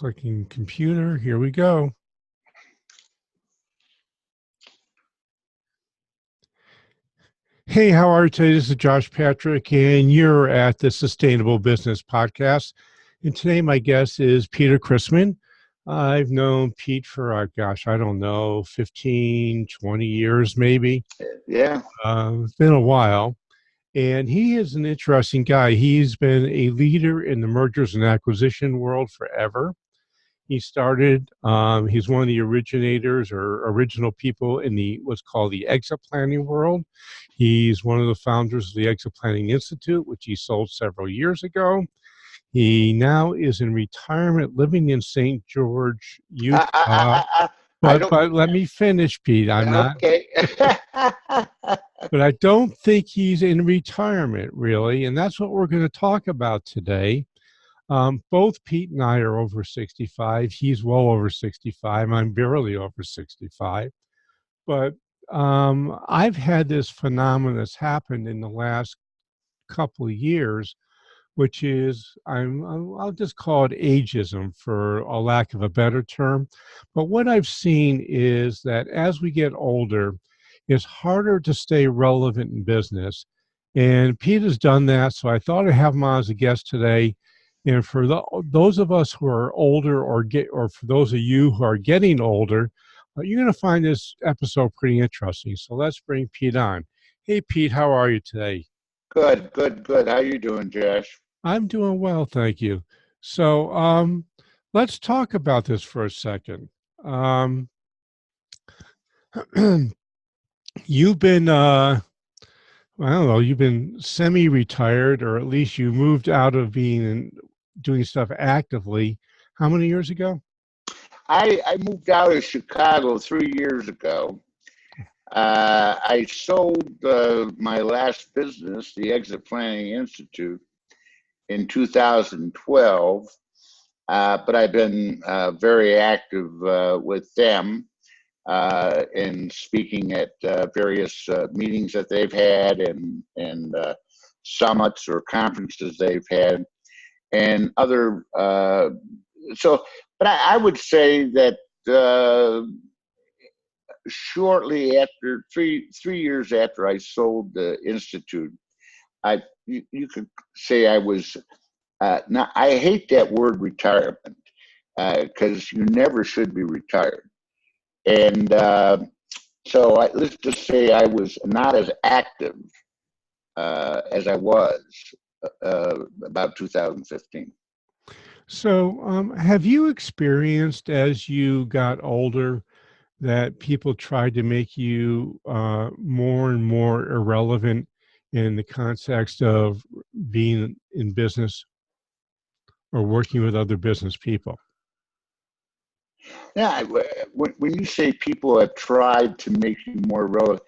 Clicking computer. Here we go. Hey, how are you today? This is Josh Patrick, and you're at the Sustainable Business Podcast. And today, my guest is Peter Christman. I've known Pete for, I don't know, 15, 20 years maybe. Yeah. It's been a while. And he is an interesting guy. He's been a leader in the mergers and acquisition world forever. He's one of the originators or original people in what's called the exit planning world. He's one of the founders of the Exit Planning Institute, which he sold several years ago. He now is in retirement living in St. George, Utah. I But don't. but let me finish, Pete. I'm not, Okay. but I don't think he's in retirement really, and that's what we're going to talk about today. Both Pete and I are over 65. He's well over 65. I'm barely over 65. But I've had this phenomenon that's happened in the last couple of years, which is I'll just call it ageism for a lack of a better term. But what I've seen is that as we get older, it's harder to stay relevant in business. And Pete has done that, so I thought I'd have him on as a guest today. And for those of us who are older, or for those of you who are getting older, you're going to find this episode pretty interesting. So let's bring Pete on. Hey, Pete, how are you today? Good, good, good. How you doing, Josh? I'm doing well, thank you. So let's talk about this for a second. Um, you've been, I don't know, you've been semi-retired, or at least you moved out of doing stuff actively. How many years ago? I moved out of Chicago 3 years ago. I sold my last business, the Exit Planning Institute, in 2012. But I've been very active with them in speaking at various meetings that they've had and summits or conferences they've had and other. But I would say that shortly after three years after I sold the institute, you could say I was. Now I hate that word retirement because you never should be retired. And let's just say I was not as active as I was about 2015. So have you experienced as you got older that people tried to make you more and more irrelevant in the context of being in business or working with other business people? Yeah, when you say people have tried to make you more relevant,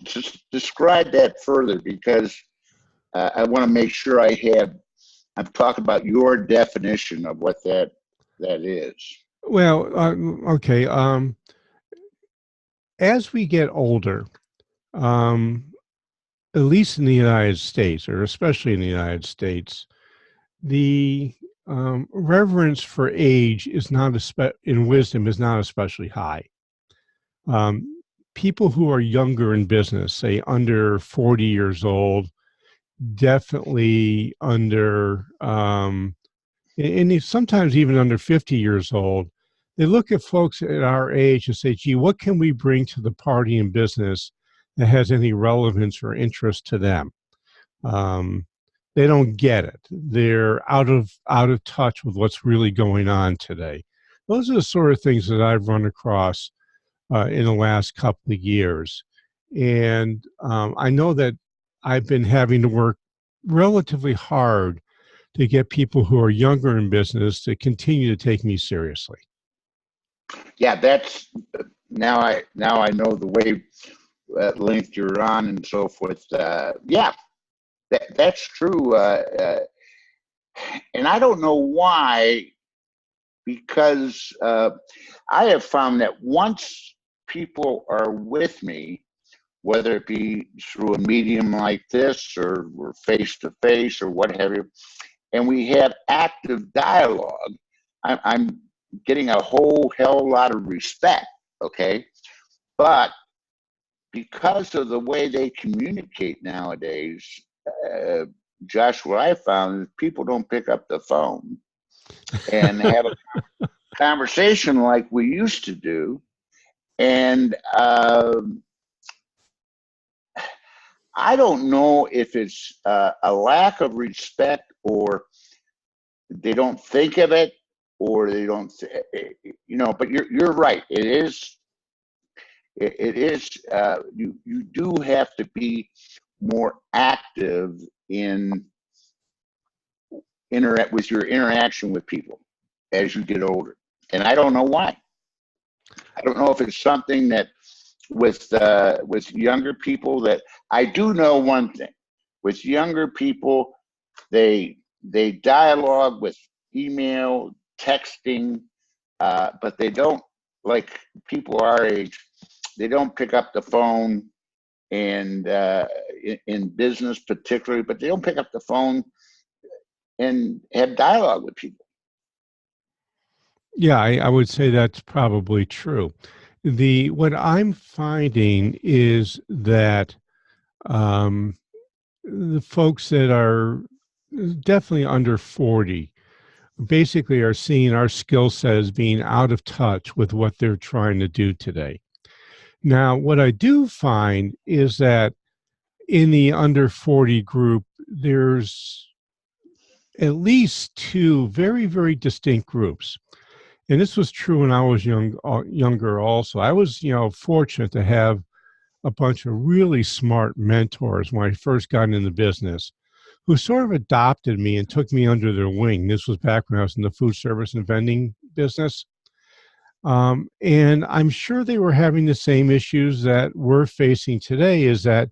just describe that further because I want to make sure I'm talking about your definition of what that is. Well, okay. As we get older, um, at least in the United States, or especially in the United States, the reverence for age is not in wisdom is not especially high. Um, People who are younger in business, say under 40 years old, definitely under, sometimes even under 50 years old, they look at folks at our age and say, gee, what can we bring to the party in business that has any relevance or interest to them? Um, they don't get it. They're out of touch with what's really going on today. Those are the sort of things that I've run across in the last couple of years. And I know that I've been having to work relatively hard to get people who are younger in business to continue to take me seriously. Yeah, that's now I know the wave length you're on and so forth. Yeah, that's true. And I don't know why, because I have found that once people are with me, whether it be through a medium like this or we're face to face or what have you, and we have active dialogue, I'm getting a whole hell lot of respect, okay? But because of the way they communicate nowadays, Josh, what I found is people don't pick up the phone and have a conversation like we used to do. And I don't know if it's a lack of respect, or they don't think of it, or they don't, but you're right. It is, you do have to be more active in interact with your interaction with people as you get older. And I don't know why. I don't know if it's something that with younger people, that I do know one thing. With younger people, they dialogue with email, texting, but they don't, like people our age, they don't pick up the phone, and in business particularly, but they don't pick up the phone and have dialogue with people. Yeah, I would say that's probably true. What I'm finding is that um, the folks that are definitely under 40 basically are seeing our skill set as being out of touch with what they're trying to do today. Now, what I do find is that in the under 40 group, there's at least two very, very distinct groups. And this was true when I was younger also. I was, fortunate to have a bunch of really smart mentors when I first got into the business, who sort of adopted me and took me under their wing. This was back when I was in the food service and vending business. And I'm sure they were having the same issues that we're facing today, is that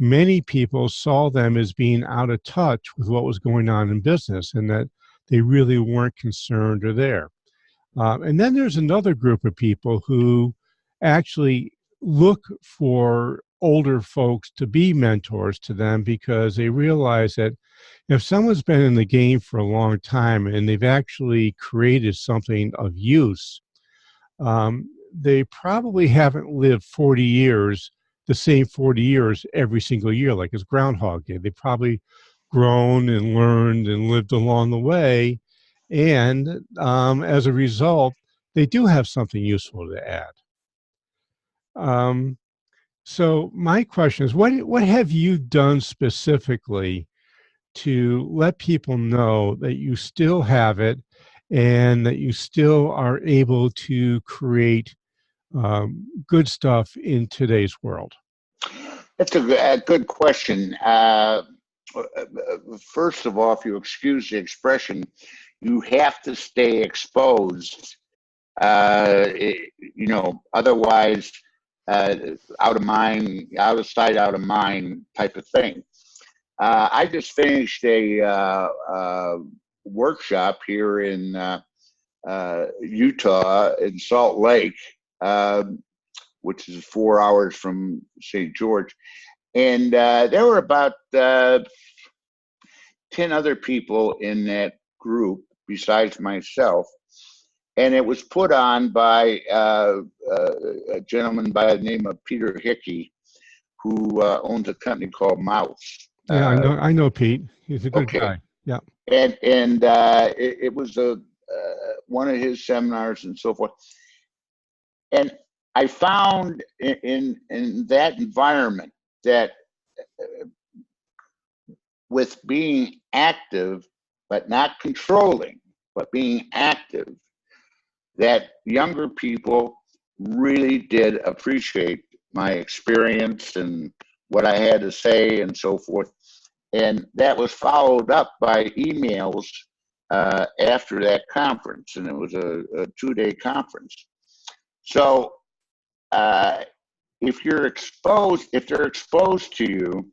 many people saw them as being out of touch with what was going on in business, and that they really weren't concerned or there. And then there's another group of people who actually look for older folks to be mentors to them, because they realize that if someone's been in the game for a long time and they've actually created something of use, they probably haven't lived 40 years, the same 40 years every single year, like it's Groundhog Day. They probably grown and learned and lived along the way. And as a result, they do have something useful to add. So my question is, what have you done specifically to let people know that you still have it and that you still are able to create good stuff in today's world? That's a good question. First of all, if you excuse the expression, you have to stay exposed. Otherwise, out of mind, out of sight, out of mind type of thing. I just finished a workshop here in Utah, in Salt Lake, which is 4 hours from St. George. And there were about 10 other people in that group besides myself. And it was put on by a gentleman by the name of Peter Hickey, who owns a company called Mouse. Yeah, I know Pete. He's a good guy. Yeah. And it was one of his seminars and so forth. And I found in that environment that with being active, but not controlling, but being active, that younger people really did appreciate my experience and what I had to say and so forth. And that was followed up by emails after that conference, and it was a 2-day conference. So if they're exposed to you,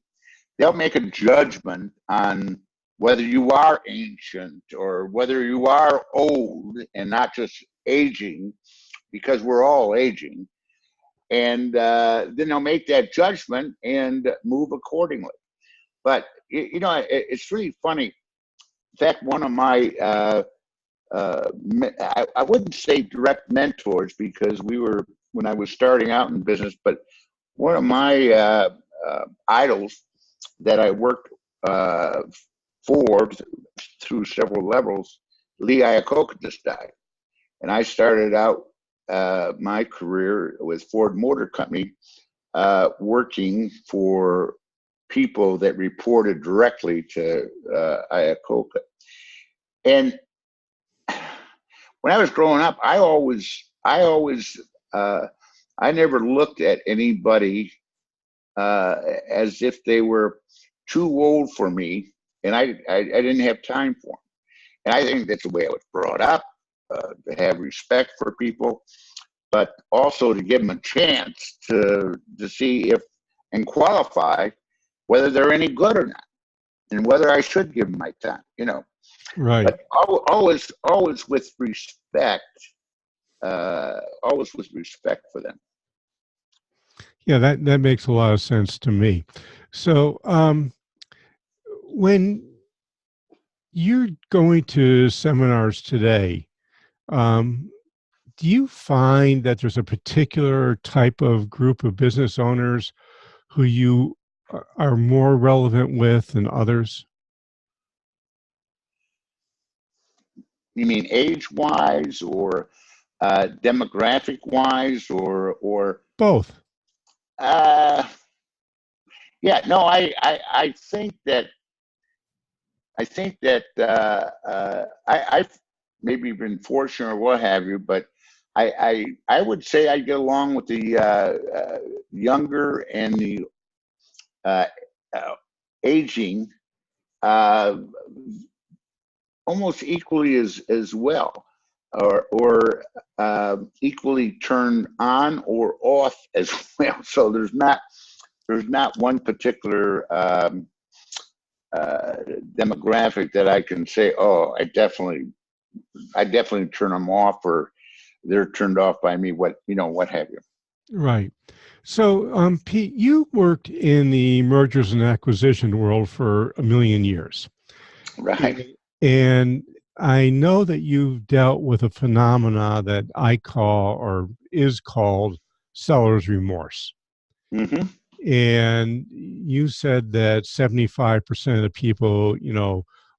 they'll make a judgment on whether you are ancient or whether you are old and not just aging, because we're all aging. And then they'll make that judgment and move accordingly. But, it's really funny. In fact, one of my I wouldn't say direct mentors because when I was starting out in business, but one of my idols that I worked for through several levels, Lee Iacocca just died. And I started out my career with Ford Motor Company, working for people that reported directly to Iacocca. And when I was growing up, I never looked at anybody as if they were too old for me, and I didn't have time for them. And I think that's the way I was brought up, to have respect for people, but also to give them a chance to see if and qualify whether they're any good or not, and whether I should give them my time, Right. But always with respect, always with respect for them. Yeah, that makes a lot of sense to me. So, when you're going to seminars today, um, do you find that there's a particular type of group of business owners who you are more relevant with than others? You mean age-wise, or demographic-wise, or Both. uh, yeah? No, I've maybe been fortunate or what have you, but I would say I get along with the younger and the uh, uh, aging uh, almost equally as well, or equally turned on or off as well. So there's not one particular demographic that I can say, oh, I definitely turn them off, or they're turned off by me. What have you? Right. So, Pete, you worked in the mergers and acquisition world for a million years. Right. And I know that you've dealt with a phenomena that I call, or is called, seller's remorse. Mm-hmm. And you said that 75% of the people,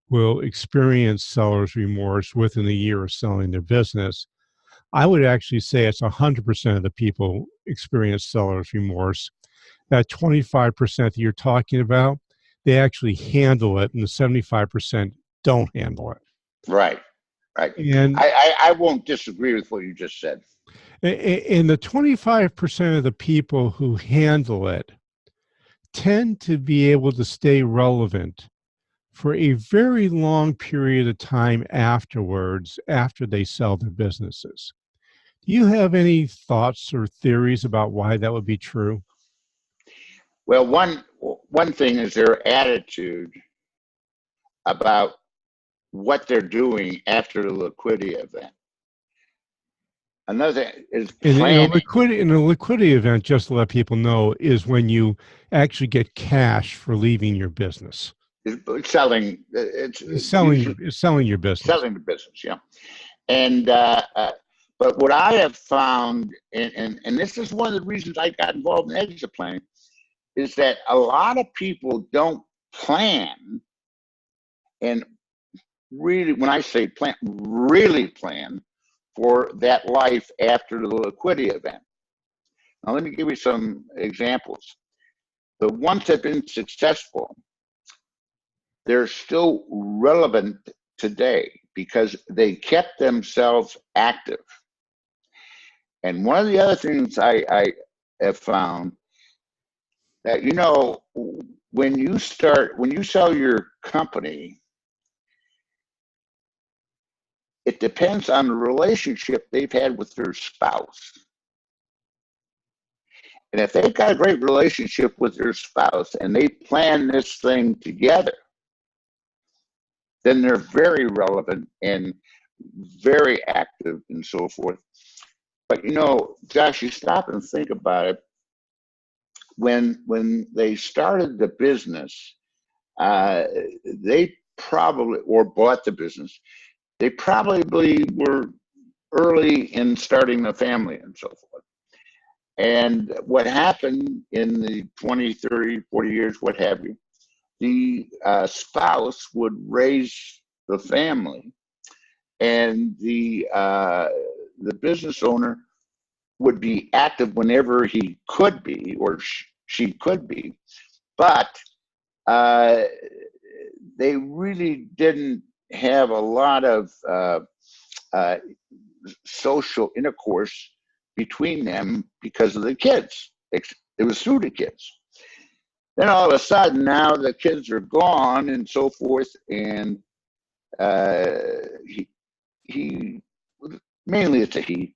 will experience seller's remorse within a year of selling their business. I would actually say it's 100% of the people experience seller's remorse. That 25% that you're talking about, they actually handle it, and the 75% don't handle it. Right. Right. And I won't disagree with what you just said. and the 25% of the people who handle it tend to be able to stay relevant for a very long period of time afterwards, after they sell their businesses. Do you have any thoughts or theories about why that would be true? Well, one thing is their attitude about what they're doing after the liquidity event. Another is In a planning. liquidity event, just to let people know, is when you actually get cash for leaving your business. It's selling. It's usually Selling your business. selling the business. Yeah. And but what I have found, and this is one of the reasons I got involved in exit planning, is that a lot of people don't plan, and really, when I say plan, really plan for that life after the liquidity event. Now, let me give you some examples. The ones that have been successful, they're still relevant today because they kept themselves active. And one of the other things I have found, that when you sell your company, it depends on the relationship they've had with their spouse. And if they've got a great relationship with their spouse and they plan this thing together, then they're very relevant and very active and so forth. But Josh, you stop and think about it. When they started the business, they probably, or bought the business, they probably were early in starting a family and so forth. And what happened in the 20, 30, 40 years, what have you, the spouse would raise the family, and the business owner would be active whenever he could be or she could be, but uh, they really didn't have a lot of uh, social intercourse between them because of the kids. It was through the kids. Then all of a sudden, now the kids are gone and so forth, and uh, he mainly it's a he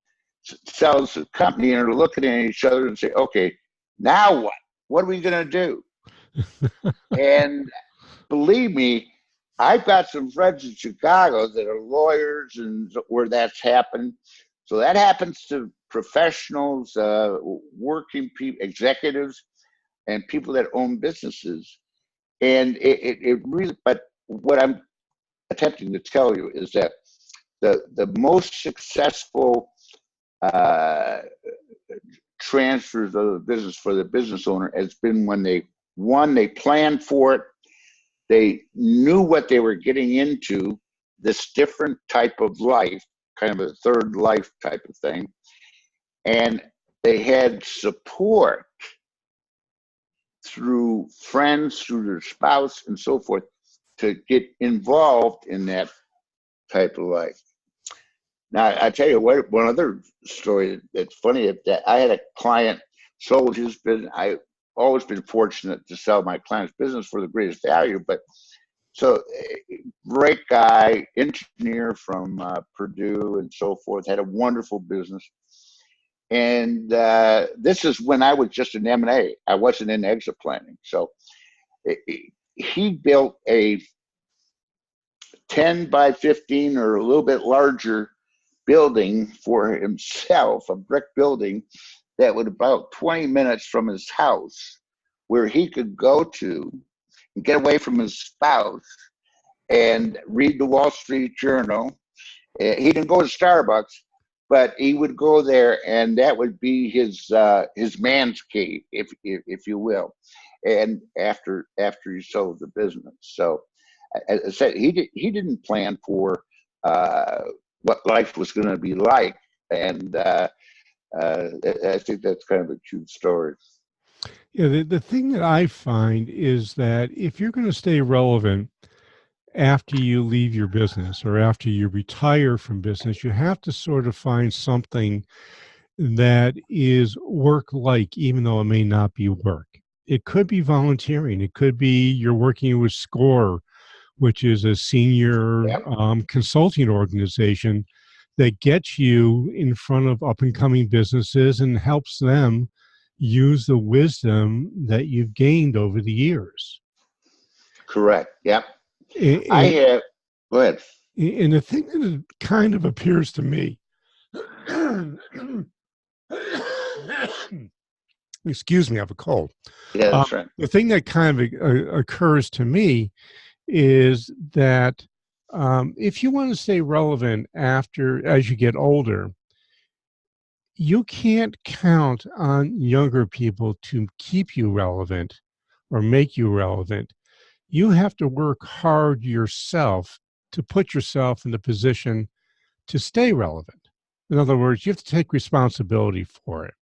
sells the company, and are looking at each other and say, "Okay, now what? What are we going to do?" And believe me, I've got some friends in Chicago that are lawyers and where that's happened. So that happens to professionals, working people, executives, and people that own businesses. And it really, but what I'm attempting to tell you is that the most successful uh, transfers of the business for the business owner has been when they planned for it. They knew what they were getting into, this different type of life, kind of a third life type of thing. And they had support through friends, through their spouse, and so forth to get involved in that type of life. Now, I tell you what, one other story that's funny is that I had a client sold his business. I always been fortunate to sell my client's business for the greatest value, but so great guy, engineer from Purdue and so forth, had a wonderful business. And this is when I was just in M&A. I wasn't in exit planning. So he built a 10 by 15 or a little bit larger building for himself, a brick building that was about 20 minutes from his house, where he could go to and get away from his spouse and read the Wall Street Journal. He didn't go to Starbucks, but he would go there, and that would be his man's cave, if you will. And after he sold the business, so as I said, he didn't plan for what life was going to be like, and I think that's kind of a cute story. Yeah, the thing that I find is that if you're going to stay relevant after you leave your business or after you retire from business, you have to sort of find something that is work like, even though it may not be work. It could be volunteering. It could be you're working with SCORE, which is a senior Yeah, consulting organization that gets you in front of up and coming businesses and helps them use the wisdom that you've gained over the years. correct. Yep. I And, have. Go ahead. and the thing that kind of appears to me, excuse me, I have a cold. Yeah, that's right. The thing that kind of occurs to me is that if you want to stay relevant as you get older, you can't count on younger people to keep you relevant or make you relevant. You have to work hard yourself to put yourself in the position to stay relevant. In other words, you have to take responsibility for it.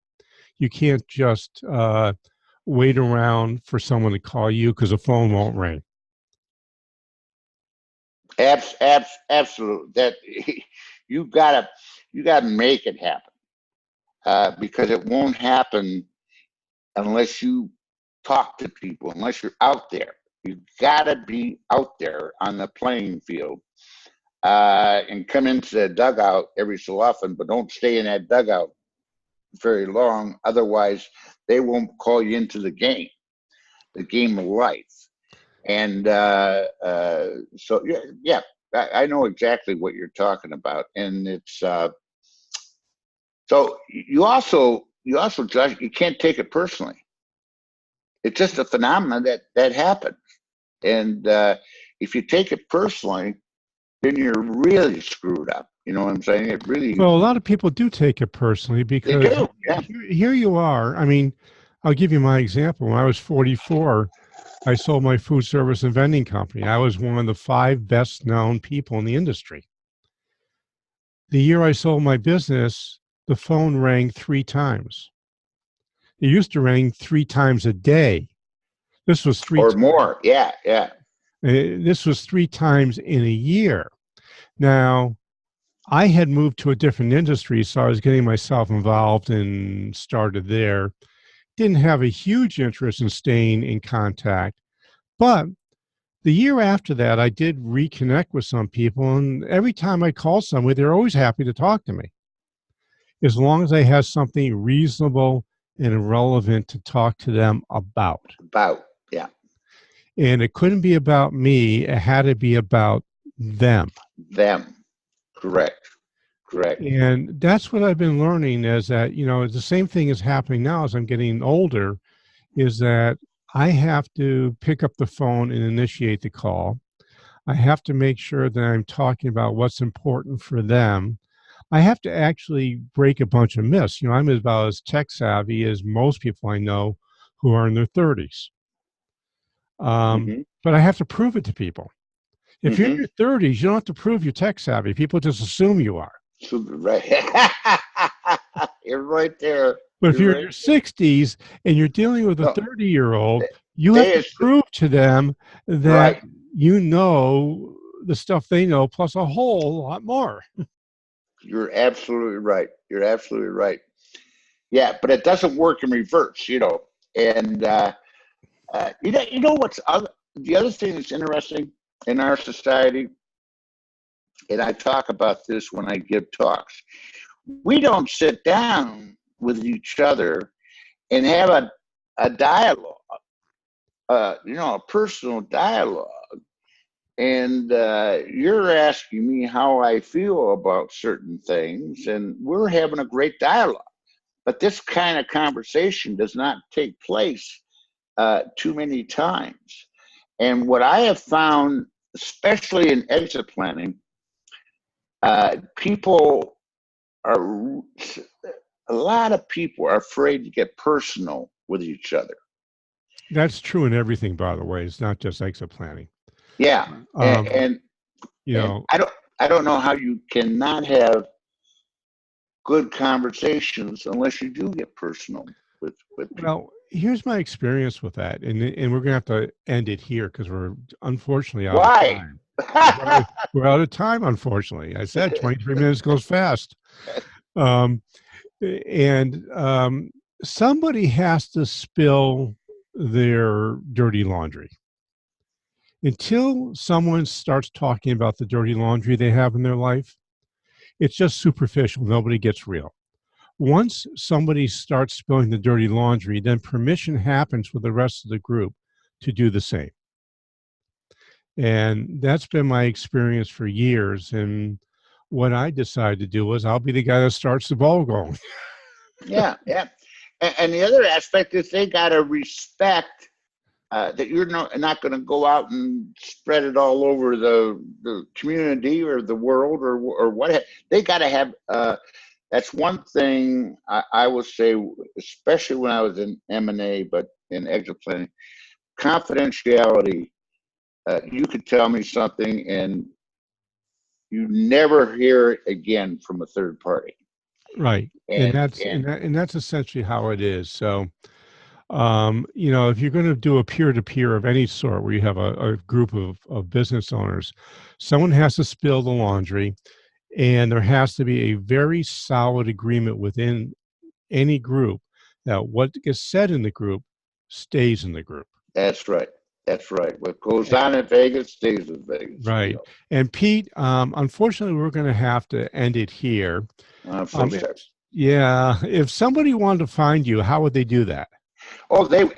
You can't just wait around for someone to call you because the phone won't ring. Absolutely. That you gotta make it happen, because it won't happen unless you talk to people, unless you're out there. You gotta be out there on the playing field, and come into the dugout every so often, but don't stay in that dugout very long. Otherwise, they won't call you into the game of life. And so, yeah, I know exactly what you're talking about, and it's so Josh, you can't take it personally. It's just a phenomenon that happens, and if you take it personally, then you're really screwed up. You know what I'm saying? It really, Well, a lot of people do take it personally they because do. Yeah. here you are. I mean, I'll give you my example. When I was 44, I sold my food service and vending company. I was one of the 5 best known people in the industry. The year I sold my business, the phone rang 3 times. It used to ring 3 times a day. This was 3 Or times. more. Yeah. Yeah. This was 3 times in a year. Now, I had moved to a different industry, so I was getting myself involved and started there. Didn't have a huge interest in staying in contact, but the year after that, I did reconnect with some people, and every time I called somebody, they're always happy to talk to me, as long as I had something reasonable and relevant to talk to them about. About. Yeah. And it couldn't be about me, it had to be about them. Them. Correct. Correct. And that's what I've been learning is that, the same thing is happening now as I'm getting older, is that I have to pick up the phone and initiate the call. I have to make sure that I'm talking about what's important for them. I have to actually break a bunch of myths. I'm about as tech savvy as most people I know who are in their 30s. Mm-hmm. But I have to prove it to people. If you're in Mm-hmm. your 30s, you don't have to prove you're tech savvy. People just assume you are. Right. You're right there. But if You're you're in right. your 60s and you're dealing with a No, 30-year-old, you have they to is prove to them that right. you know the stuff they know plus a whole lot more. You're absolutely right. You're absolutely right. Yeah, but it doesn't work in reverse, And you know the other thing that's interesting in our society, and I talk about this when I give talks. We don't sit down with each other and have a dialogue, a personal dialogue. And you're asking me how I feel about certain things, and we're having a great dialogue. But this kind of conversation does not take place too many times. And what I have found, especially in exit planning, people are a lot of people are afraid to get personal with each other. That's true in everything, by the way. It's not just exit planning. Yeah, and Um, and, you and know, I don't know how you cannot have good conversations unless you do get personal with people. well, here's my experience with that, and we're gonna have to end it here because we're unfortunately out of Why? time. We're out of time, unfortunately. I said 23 minutes goes fast. Um, and somebody has to spill their dirty laundry. Until someone starts talking about the dirty laundry they have in their life, it's just superficial. Nobody gets real. Once somebody starts spilling the dirty laundry, then permission happens with the rest of the group to do the same. And that's been my experience for years. And what I decided to do was I'll be the guy that starts the ball going. Yeah, yeah. And the other aspect is they got to respect that you're not going to go out and spread it all over the community or the world or what. They got to have. That's one thing I would say, especially when I was in M&A, but in exit planning, confidentiality. You could tell me something, and you never hear it again from a third party. Right. And And that's and and that, and that's essentially how it is. So if you're going to do a peer-to-peer of any sort where you have a group of business owners, someone has to spill the laundry, and there has to be a very solid agreement within any group that what gets said in the group stays in the group. that's right. That's right. What goes on in Vegas stays in Vegas. Right. And Pete, unfortunately, we're going to have to end it here. I'm so Um, if, sorry. yeah, if somebody wanted to find you, how would they do that? Oh, they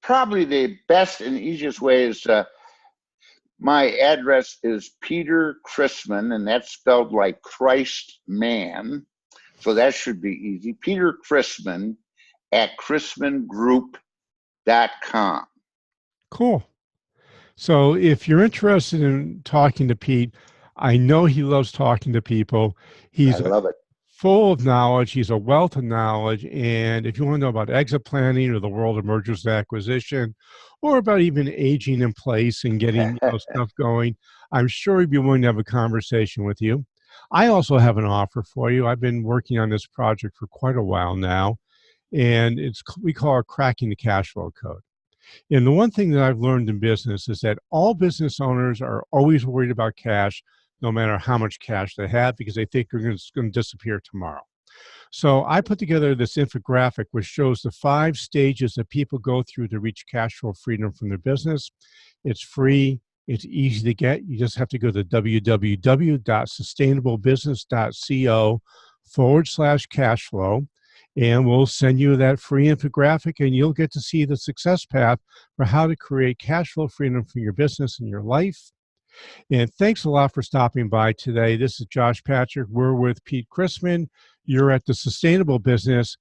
probably the best and easiest way is my address is Peter Christman, and that's spelled like Christ man. So that should be easy. Peter Christman at christmangroup.com. Cool. So if you're interested in talking to Pete, I know he loves talking to people. I He's love it. full of knowledge. He's a wealth of knowledge. And if you want to know about exit planning or the world of mergers and acquisition, or about even aging in place and getting stuff going, I'm sure he'd be willing to have a conversation with you. I also have an offer for you. I've been working on this project for quite a while now, and we call it cracking the cash flow code. And the one thing that I've learned in business is that all business owners are always worried about cash, no matter how much cash they have, because they think it's going to disappear tomorrow. So I put together this infographic which shows the 5 stages that people go through to reach cash flow freedom from their business. It's free. It's easy to get. You just have to go to www.sustainablebusiness.co/cash flow, and we'll send you that free infographic, and you'll get to see the success path for how to create cash flow freedom for your business and your life. And thanks a lot for stopping by today. This is Josh Patrick. We're with Pete Christman. You're at the Sustainable Business.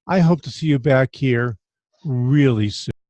I hope to see you back here really soon.